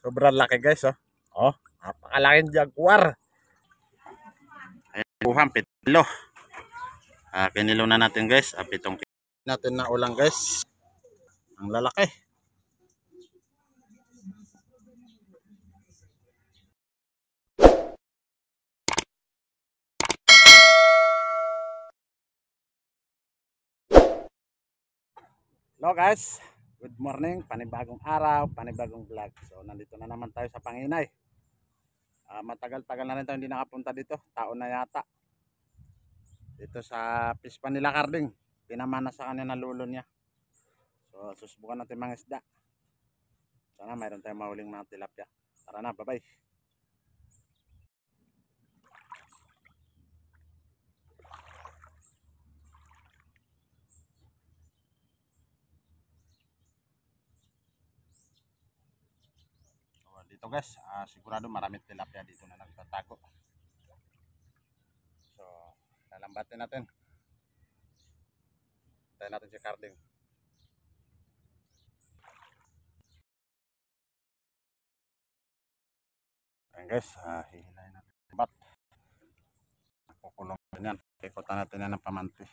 Sobrang laki guys, oh. Oh, napakalaking jaguar. Ayan, buhang pitlo. Kinilo na natin guys. Pitong natin na ulang guys. Ang lalaki. Hello guys. Good morning. Panibagong araw, panibagong vlog. So nandito na naman tayo sa Panginay. Matagal-tagal na rin tayo hindi nakapunta dito. Taon na yata. Dito sa pispan nila Carding. Pinamana sa kanya na lulo niya. So susubukan natin mga isda. Sana mayroon tayong mahuling mga tilapia. Tara na, bye-bye. So, dito guys, sigurado maraming tilapia dito na nagtatago. So, lalambatin natin. Tayo natin si Carding. Ayan guys, hihilayin natin. Bat. Kukulong din yan. Ikutan natin yan ng pamanti.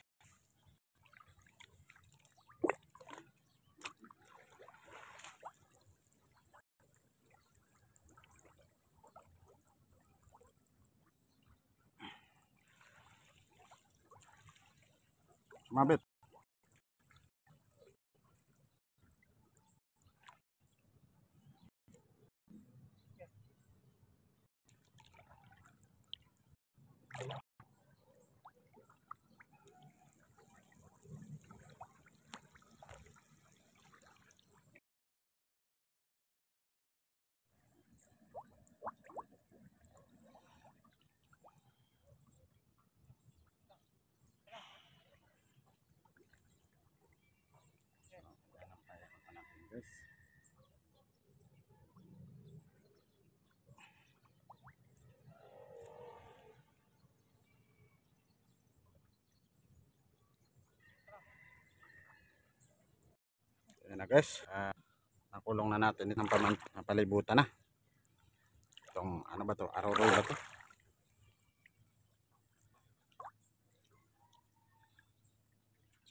Sumabit. Guys. Ayan na guys, nakulong na natin itong palibutan na. Itong ano ba to? Aroroy ba to?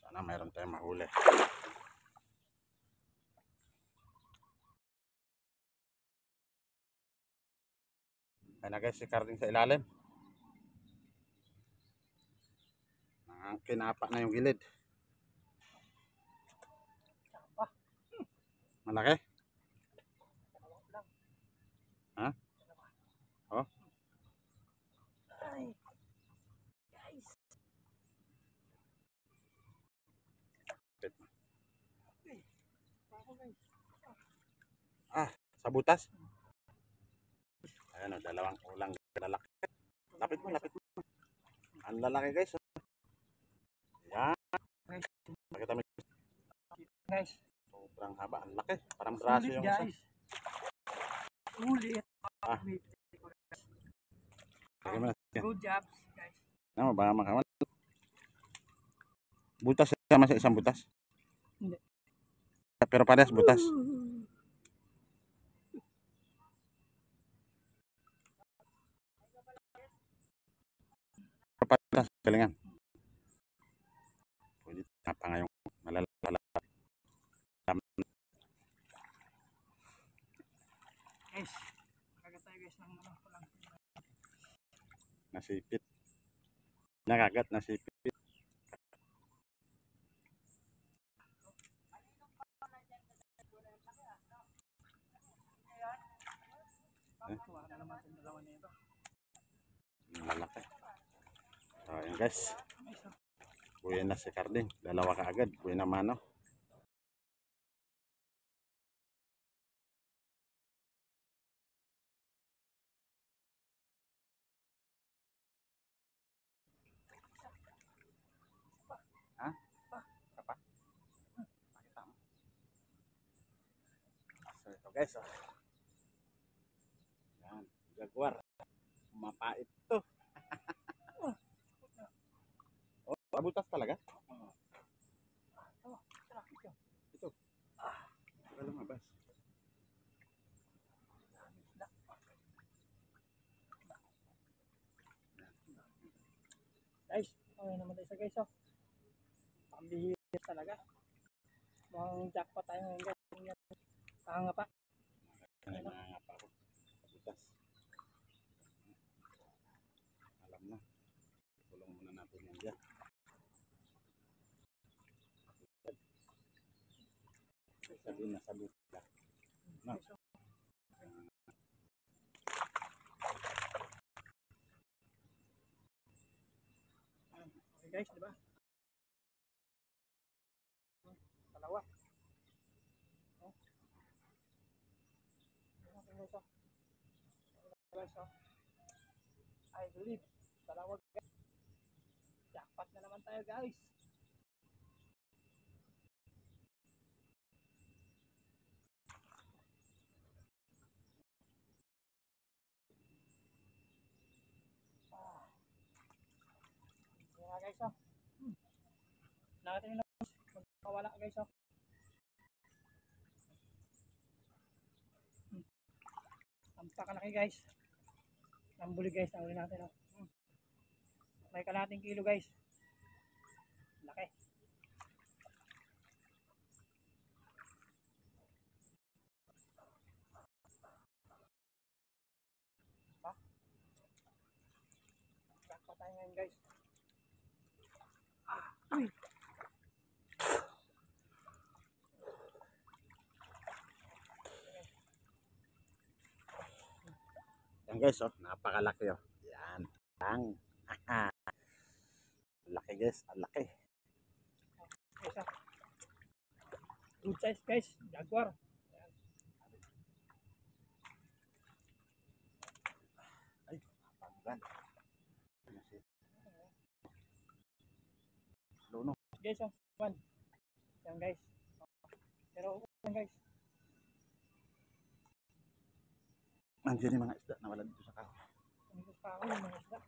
Sana mayroon tayong mahuli. Ayan na guys, si Carding sa ilalim. Kinapa na yung gilid. Malaki? Ha? Oh? Sa butas? Ayan o, dalawang ulang lalaki. Lapit mo, lapit mo. Ang lalaki guys. Ayan. Pakita mo Guys. Sobrang haba. Ang laki. Parang braso yung isa. Ulit. Good job, guys. Ano, baka makawan. Butas sama sa isang butas? Hindi. Pero parehas butas. Parehas galingan. Pwede pa nga yung malalala. Guys, kagat tayo guys ng pulang. Nasipit. Nakagat, nasipit. Malaki. So, ayan guys. Buhay na si Carding. Dalawa ka agad. Buhay na mano. Ha? Apa? Pakita mo. So ito guys. Yan. Jaguar. Mapait to. Oh, abutas talaga? Ito. Wala lumabas. Guys, okay naman tayo sa guys, oh. Pambihira talaga. Mukhang jackpot tayo ngayon guys. Kahanga pa. Ay, mga pa ako. Bukas. Alam na. Tulong muna natin yan dyan. Sabi na sabi na. No. Okay guys, di ba? Dalawa. Oh. Okay guys, oh. Guys, oh. I believe. Dalawa guys. Jackpot na naman tayo guys. Kaya guys, oh. Natin yung magkawala guys, oh. Tampa kalaki guys. Ang buli guys, nahuli natin, oh. May kalating kilo guys. Laki. Ha? Jackpot tayo ngayon guys. Uy! Yan guys, oh, napakalaki oh. Yan. Lang. Laki guys, ang laki. Guys, ah. Good size guys, jaguar. Ay, napanggan. Luno. Guys, oh, one. Yan guys. Pero yan guys. Nandiyan yung mga isda na wala dito sa kahoy. Umigas pa ako yung mga isda.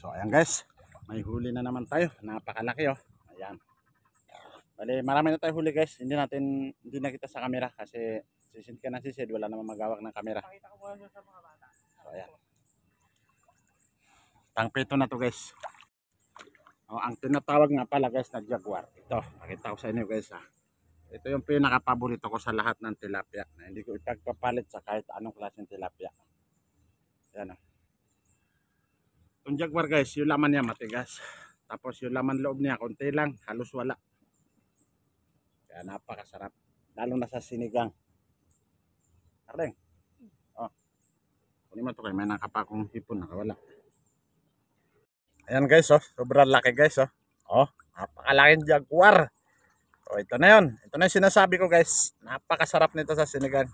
So ayan guys, may huli na naman tayo. Napakalaki oh. Ayan. Bali, marami na tayo huli guys. Hindi na kita sa camera kasi sisid ka na sisid. Wala namang magawak ng camera. Pakita ko muna doon sa mga bata. So ayan. Pangpito na to guys. Oh, ang tinatawag nga pala guys na jaguar. Ito, pakita ko sa inyo guys ha. Ito yung pinaka-paborito ko sa lahat ng tilapia. Na hindi ko ipagpapalit sa kahit anong klaseng tilapia. Ayan oh. Itong jaguar guys, yung laman niya matigas. Tapos yung laman loob niya, konti lang, halos wala. Kaya napakasarap. Lalo na sa sinigang. Kareng. Oh. Kunin mo ito kayo, may nakapakong hipon, nakawala. Ayan guys, oh. Sobrang laki guys, oh. Oh, napakalaking jaguar. Oh, ito na yun. Ito na yung sinasabi ko guys. Napakasarap nito sa sinigang.